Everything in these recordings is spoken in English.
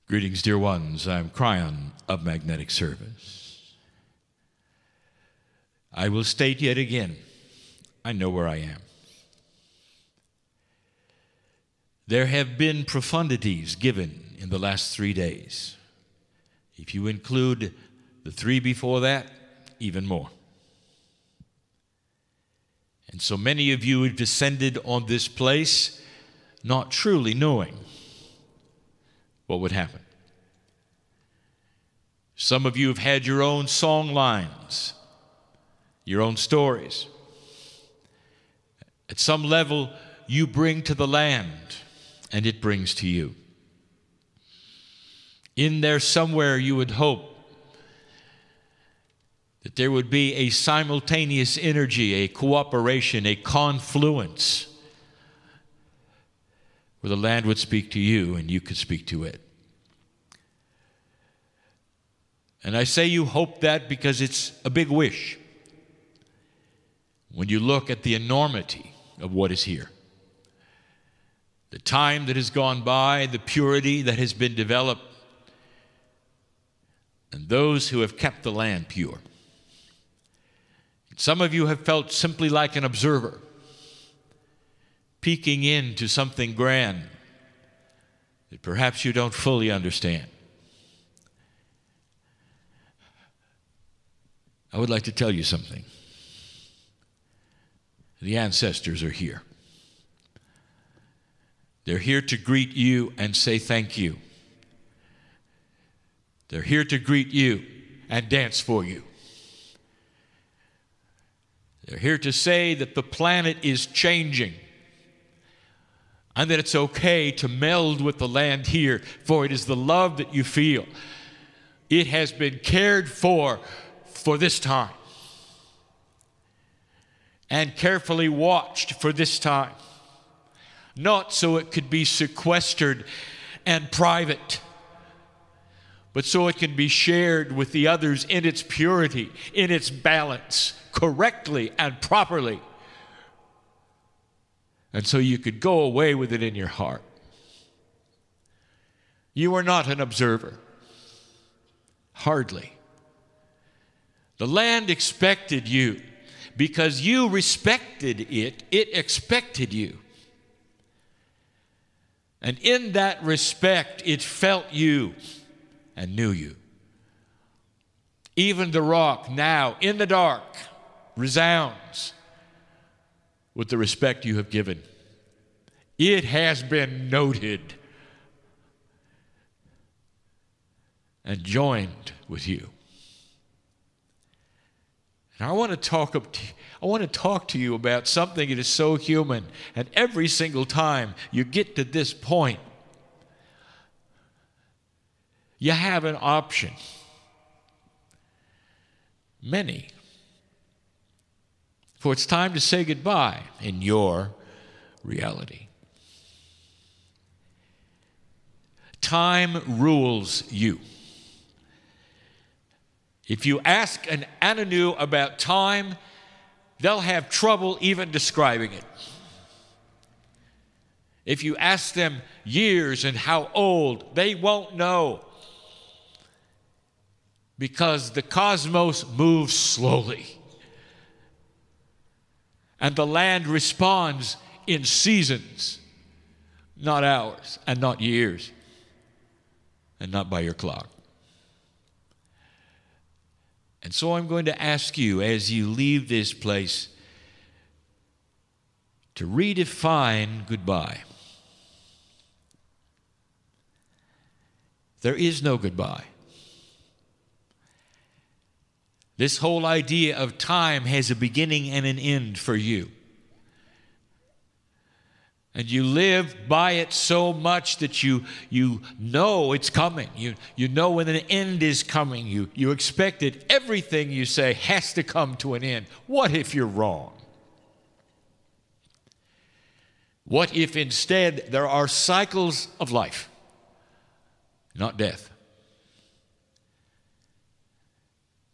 Greetings, dear ones. I'm Cryon of Magnetic Service. I will state yet again, I know where I am. There have been profundities given in the last 3 days. If you include the 3 before that, even more. And so many of you have descended on this place not truly knowing what would happen. Some of you have had your own song lines, your own stories. At some level, you bring to the land, and it brings to you. In there somewhere, you would hope that there would be a simultaneous energy, a cooperation, a confluence, where the land would speak to you and you could speak to it. And I say you hope that because it's a big wish when you look at the enormity of what is here. The time that has gone by, the purity that has been developed, and those who have kept the land pure. Some of you have felt simply like an observer, peeking into something grand that perhaps you don't fully understand. I would like to tell you something. The ancestors are here. They're here to greet you and say thank you. They're here to greet you and dance for you. They're here to say that the planet is changing and that it's okay to meld with the land here, for it is the love that you feel. It has been cared for this time and carefully watched for this time, not so it could be sequestered and private, but so it can be shared with the others in its purity, in its balance, correctly and properly. And so you could go away with it in your heart. You are not an observer. Hardly. The land expected you because you respected it. It expected you. And in that respect, it felt you and knew you. Even the rock now, in the dark, resounds with the respect you have given. It has been noted and joined with you. And I want to talk to you about something that is so human. And every single time you get to this point, you have an option. Many. For it's time to say goodbye in your reality. Time rules you. If you ask an Anu about time, they'll have trouble even describing it. If you ask them years and how old, they won't know. Because the cosmos moves slowly. And the land responds in seasons, not hours, and not years, and not by your clock. And so I'm going to ask you, as you leave this place, to redefine goodbye. There is no goodbye. This whole idea of time has a beginning and an end for you. And you live by it so much that you know it's coming. You know when an end is coming. You expect it. Everything you say has to come to an end. What if you're wrong? What if instead there are cycles of life, not death?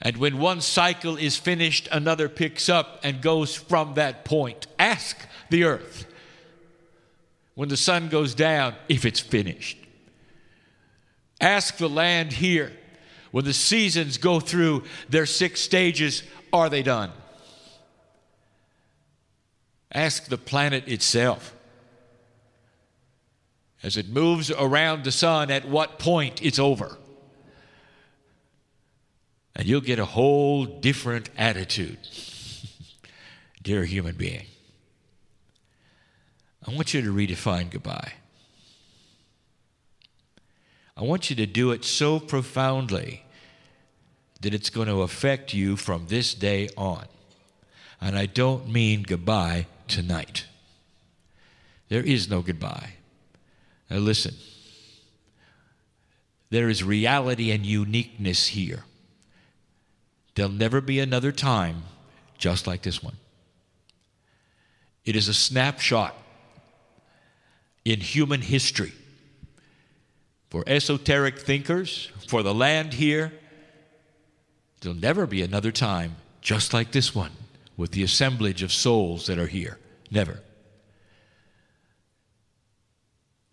And when one cycle is finished, another picks up and goes from that point. Ask the earth, when the sun goes down, if it's finished. Ask the land here, when the seasons go through their 6 stages, are they done? Ask the planet itself, as it moves around the sun, at what point it's over. And you'll get a whole different attitude, dear human being. I want you to redefine goodbye. I want you to do it so profoundly that it's going to affect you from this day on. And I don't mean goodbye tonight. There is no goodbye. Now listen. There is reality and uniqueness here. There'll never be another time just like this one. It is a snapshot in human history. For esoteric thinkers, for the land here, there'll never be another time just like this one with the assemblage of souls that are here. Never.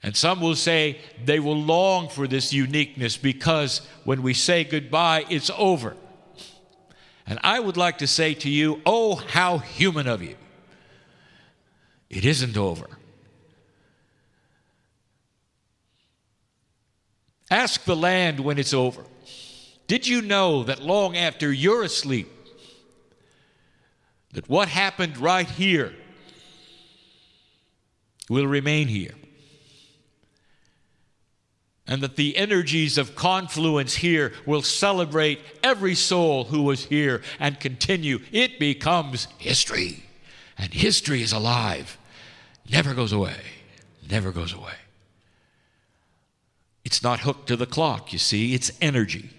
And some will say they will long for this uniqueness because when we say goodbye, it's over. And I would like to say to you, oh, how human of you. It isn't over. Ask the land when it's over. Did you know that long after you're asleep, that what happened right here will remain here? And that the energies of confluence here will celebrate every soul who was here and continue. It becomes history. And history is alive. Never goes away. Never goes away. It's not hooked to the clock, you see. It's energy.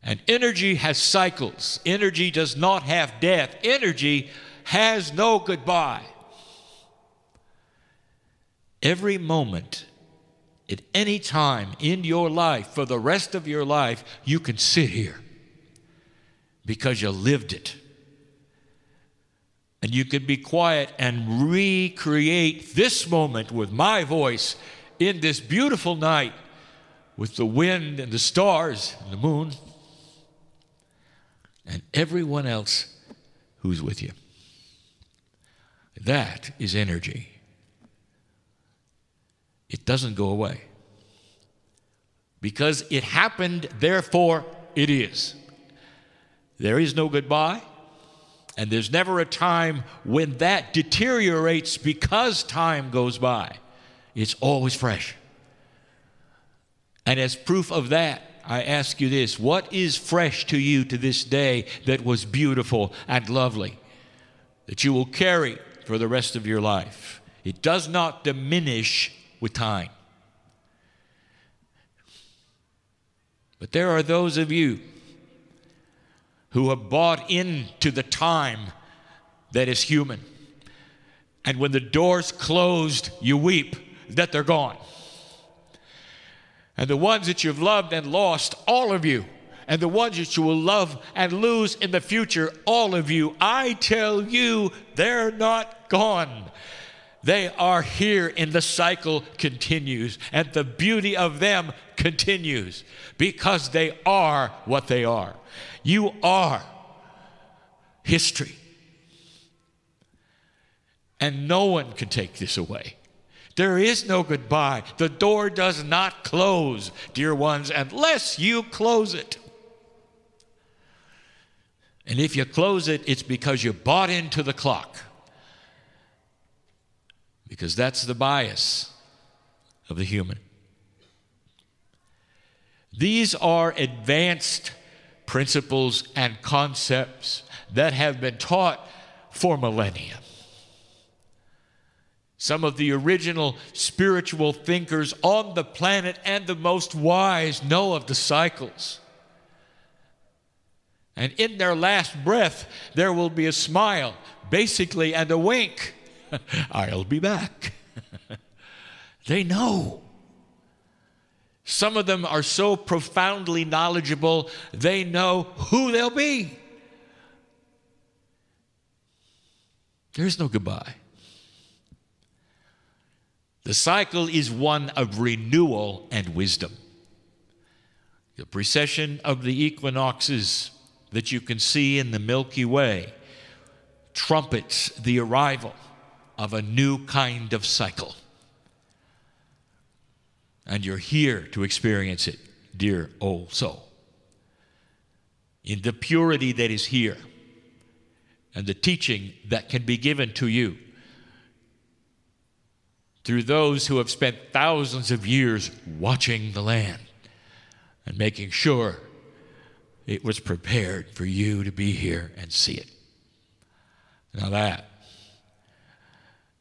And energy has cycles. Energy does not have death. Energy has no goodbye. Every moment, at any time in your life, for the rest of your life, you can sit here because you lived it. And you can be quiet and recreate this moment with my voice in this beautiful night with the wind and the stars and the moon and everyone else who's with you. That is energy. It doesn't go away. Because it happened, therefore it is. There is no goodbye, and there's never a time when that deteriorates because time goes by. It's always fresh. And as proof of that, I ask you this: what is fresh to you to this day that was beautiful and lovely, that you will carry for the rest of your life? It does not diminish with time. But there are those of you who have bought into the time that is human. And when the doors closed, you weep that they're gone. And the ones that you've loved and lost, all of you, and the ones that you will love and lose in the future, all of you, I tell you, they're not gone. They are here, and the cycle continues, and the beauty of them continues because they are what they are. You are history. And no one can take this away. There is no goodbye. The door does not close, dear ones, unless you close it. And if you close it, it's because you bought into the clock. Because that's the bias of the human. These are advanced principles and concepts that have been taught for millennia. Some of the original spiritual thinkers on the planet and the most wise know of the cycles. And in their last breath, there will be a smile, basically, and a wink. I'll be back. They know. Some of them are so profoundly knowledgeable, they know who they'll be. There's no goodbye. The cycle is one of renewal and wisdom. The precession of the equinoxes that you can see in the Milky Way trumpets the arrival of a new kind of cycle. And you're here to experience it, dear old soul. In the purity that is here and the teaching that can be given to you through those who have spent thousands of years watching the land and making sure it was prepared for you to be here and see it. Now that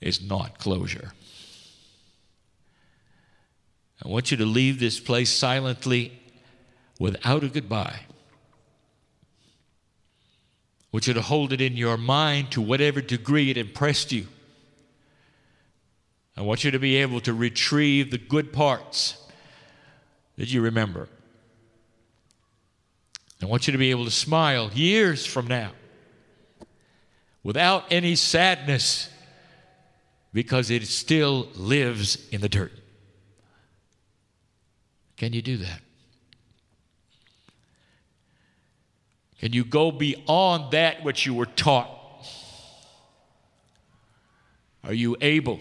is not closure. I want you to leave this place silently without a goodbye. I want you to hold it in your mind to whatever degree it impressed you. I want you to be able to retrieve the good parts that you remember. I want you to be able to smile years from now without any sadness because it still lives in the dirt. Can you do that? Can you go beyond that which you were taught? Are you able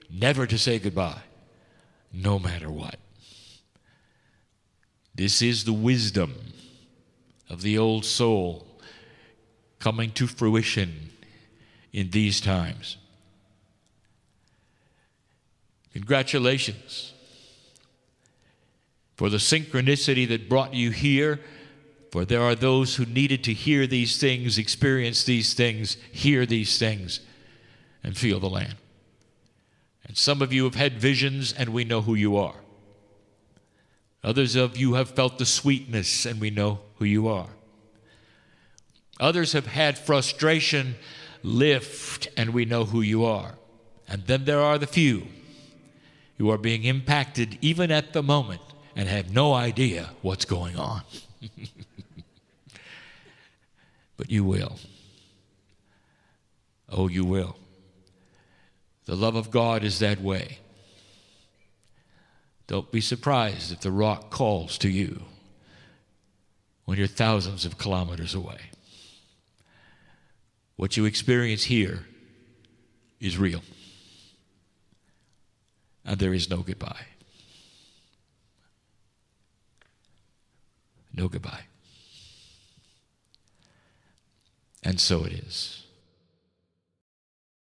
never to say goodbye, no matter what? This is the wisdom of the old soul coming to fruition in these times. Congratulations for the synchronicity that brought you here, for there are those who needed to hear these things, experience these things, hear these things, and feel the land. And some of you have had visions, and we know who you are. Others of you have felt the sweetness, and we know who you are. Others have had frustration lift, and we know who you are. And then there are the few who are being impacted even at the moment and have no idea what's going on. But you will. Oh, you will. The love of God is that way. Don't be surprised if the rock calls to you when you're thousands of kilometers away. What you experience here is real. And there is no goodbye. No goodbye. And so it is.